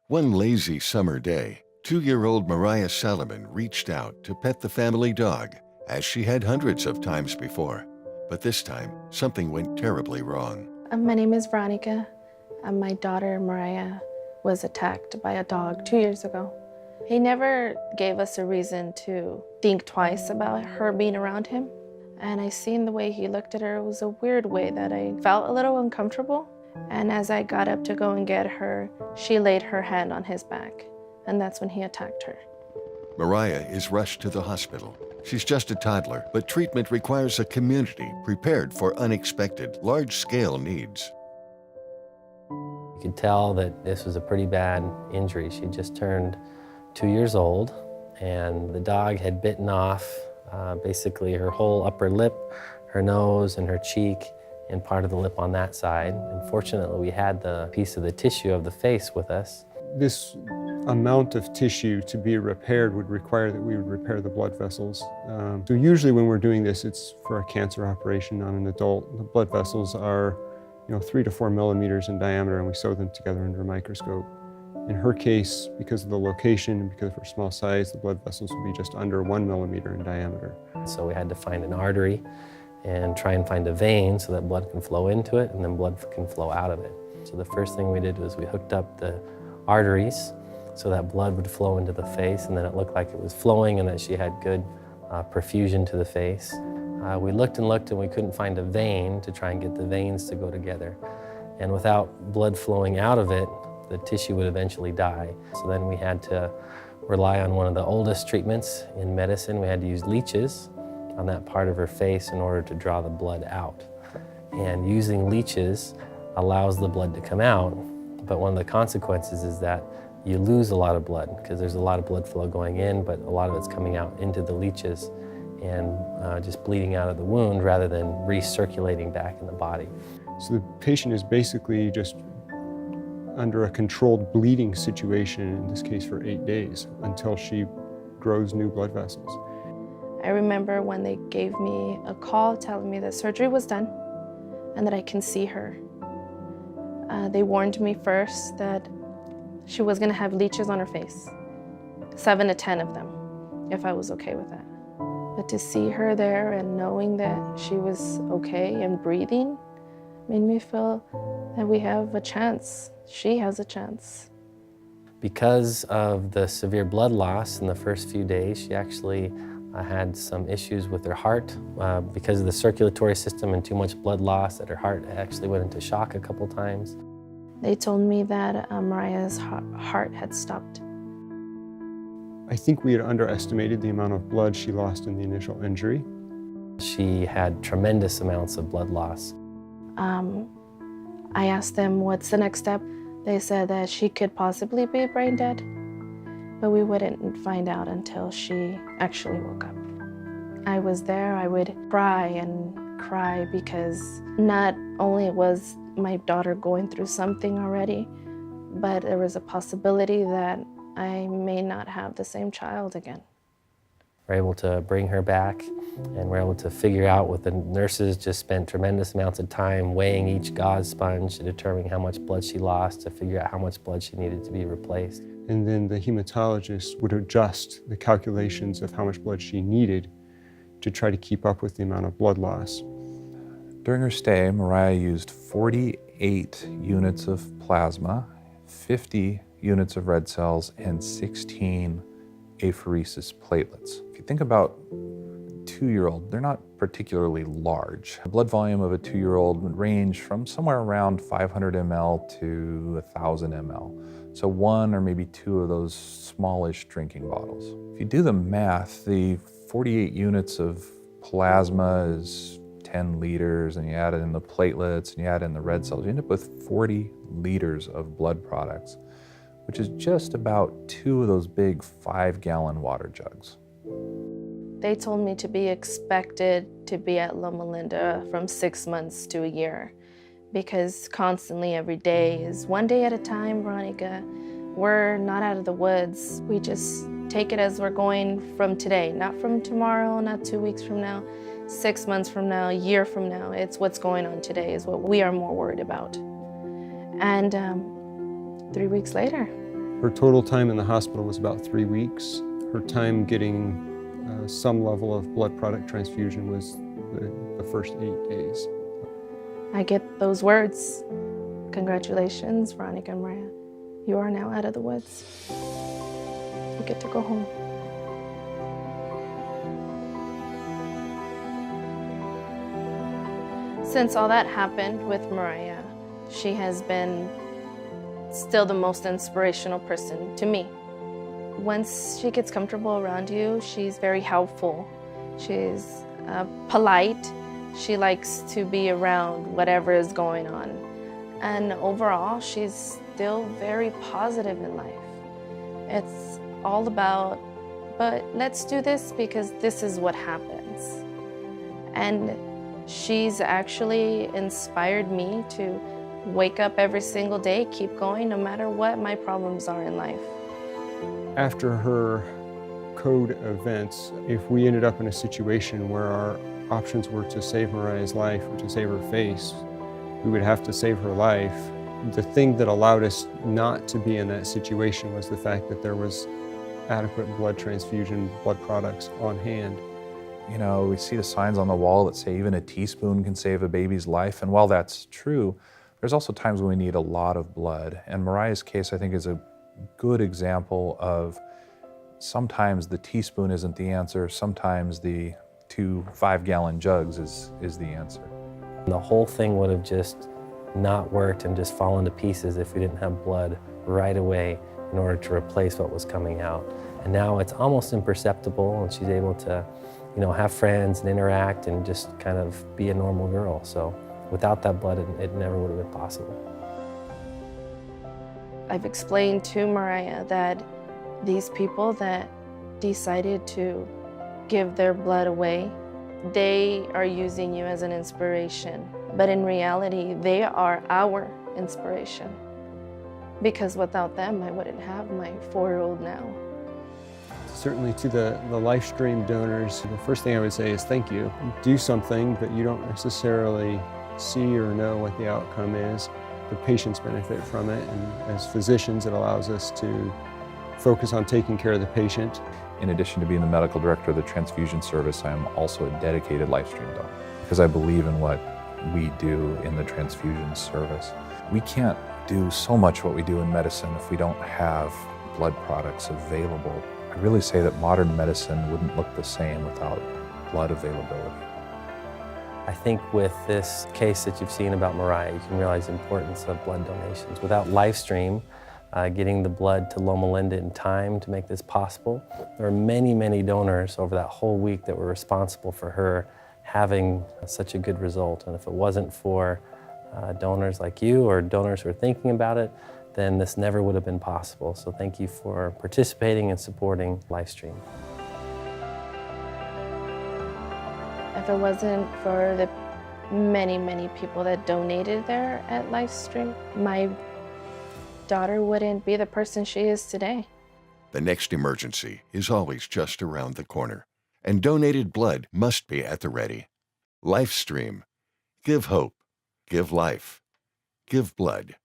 One lazy summer day, 2-year-old Mariah Salomon reached out to pet the family dog, as she had hundreds of times before. But this time, something went terribly wrong. My name is Veronica. My daughter, Mariah, was attacked by a dog 2 years ago. He never gave us a reason to think twice about her being around him. And I seen the way he looked at her. It was a weird way that I felt a little uncomfortable. And as I got up to go and get her, she laid her hand on his back. And that's when he attacked her. Mariah is rushed to the hospital. She's just a toddler, but treatment requires a community prepared for unexpected, large-scale needs. You could tell that this was a pretty bad injury. She just turned 2 years old, and the dog had bitten off basically her whole upper lip, her nose, and her cheek, and part of the lip on that side. Unfortunately, we had the piece of the tissue of the face with us. This amount of tissue to be repaired would require that we would repair the blood vessels. So usually when we're doing this, it's for a cancer operation on an adult. The blood vessels are 3 to 4 millimeters in diameter, and we sew them together under a microscope. In her case, because of the location and because of her small size, the blood vessels would be just under 1 millimeter in diameter. So we had to find an artery and try and find a vein so that blood can flow into it and then blood can flow out of it. So the first thing we did was we hooked up the arteries so that blood would flow into the face, and then it looked like it was flowing and that she had good perfusion to the face. We looked and looked and we couldn't find a vein to try and get the veins to go together. And without blood flowing out of it, the tissue would eventually die. So then we had to rely on one of the oldest treatments in medicine. We had to use leeches on that part of her face in order to draw the blood out. And using leeches allows the blood to come out, but one of the consequences is that you lose a lot of blood because there's a lot of blood flow going in, but a lot of it's coming out into the leeches and just bleeding out of the wound rather than recirculating back in the body. So the patient is basically just under a controlled bleeding situation, in this case for 8 days, until she grows new blood vessels. I remember when they gave me a call telling me that surgery was done and that I can see her. They warned me first that she was gonna have leeches on her face, 7 to 10 of them, if I was okay with that. But to see her there and knowing that she was okay and breathing made me feel that we have a chance. She has a chance. Because of the severe blood loss in the first few days, she actually had some issues with her heart because of the circulatory system and too much blood loss that her heart actually went into shock a couple times. They told me that Mariah's heart had stopped. I think we had underestimated the amount of blood she lost in the initial injury. She had tremendous amounts of blood loss. I asked them, what's the next step? They said that she could possibly be brain dead, but we wouldn't find out until she actually woke up. I was there, I would cry and cry because not only was my daughter going through something already, but there was a possibility that I may not have the same child again. We're able to bring her back, and we're able to figure out what the nurses just spent tremendous amounts of time weighing each gauze sponge to determine how much blood she lost, to figure out how much blood she needed to be replaced. And then the hematologist would adjust the calculations of how much blood she needed to try to keep up with the amount of blood loss. During her stay, Mariah used 48 units of plasma, 50 units of red cells, and 16 apheresis platelets. If you think about a 2-year-old, they're not particularly large. The blood volume of a 2-year-old would range from somewhere around 500 ml to 1,000 ml. So 1 or maybe 2 of those smallish drinking bottles. If you do the math, the 48 units of plasma is 10 liters, and you add in the platelets and you add in the red cells, you end up with 40 liters of blood products, which is just about 2 of those big 5-gallon water jugs. They told me to be expected to be at Loma Linda from 6 months to a year, because constantly every day is one day at a time, Veronica. We're not out of the woods. We just take it as we're going from today, not from tomorrow, not 2 weeks from now, 6 months from now, a year from now. It's what's going on today is what we are more worried about. And 3 weeks later, Her total time in the hospital was about 3 weeks. Her time getting some level of blood product transfusion was the first 8 days. I get those words. Congratulations, Veronica and Mariah. You are now out of the woods. You get to go home. Since all that happened with Mariah, she has been still the most inspirational person to me. Once she gets comfortable around you, she's very helpful. She's polite. She likes to be around whatever is going on. And overall, she's still very positive in life. It's all about, but let's do this because this is what happens. And she's actually inspired me to wake up every single day, keep going, no matter what my problems are in life. After her code events, if we ended up in a situation where our options were to save Mariah's life or to save her face, we would have to save her life. The thing that allowed us not to be in that situation was the fact that there was adequate blood transfusion, blood products on hand. You know, we see the signs on the wall that say even a teaspoon can save a baby's life, and while that's true, there's also times when we need a lot of blood. And Mariah's case, I think, is a good example of sometimes the teaspoon isn't the answer, sometimes the 2 5-gallon jugs is the answer. The whole thing would have just not worked and just fallen to pieces if we didn't have blood right away in order to replace what was coming out. And now it's almost imperceptible, and she's able to, you know, have friends and interact and just kind of be a normal girl. So without that blood, it never would have been possible. I've explained to Mariah that these people that decided to give their blood away, they are using you as an inspiration. But in reality, they are our inspiration. Because without them, I wouldn't have my 4-year-old now. Certainly to the LifeStream donors, the first thing I would say is thank you. Do something, but you don't necessarily see or know what the outcome is. The patients benefit from it, and as physicians, it allows us to focus on taking care of the patient. In addition to being the medical director of the transfusion service, I am also a dedicated LifeStream donor because I believe in what we do in the transfusion service. We can't do so much what we do in medicine if we don't have blood products available. I really say that modern medicine wouldn't look the same without blood availability. I think with this case that you've seen about Mariah, you can realize the importance of blood donations. Without LifeStream, getting the blood to Loma Linda in time to make this possible, there are many, many donors over that whole week that were responsible for her having such a good result. And if it wasn't for donors like you or donors who are thinking about it, then this never would have been possible. So thank you for participating and supporting LifeStream. If it wasn't for the many, many people that donated there at LifeStream, my daughter wouldn't be the person she is today. The next emergency is always just around the corner, and donated blood must be at the ready. LifeStream. Give hope. Give life. Give blood.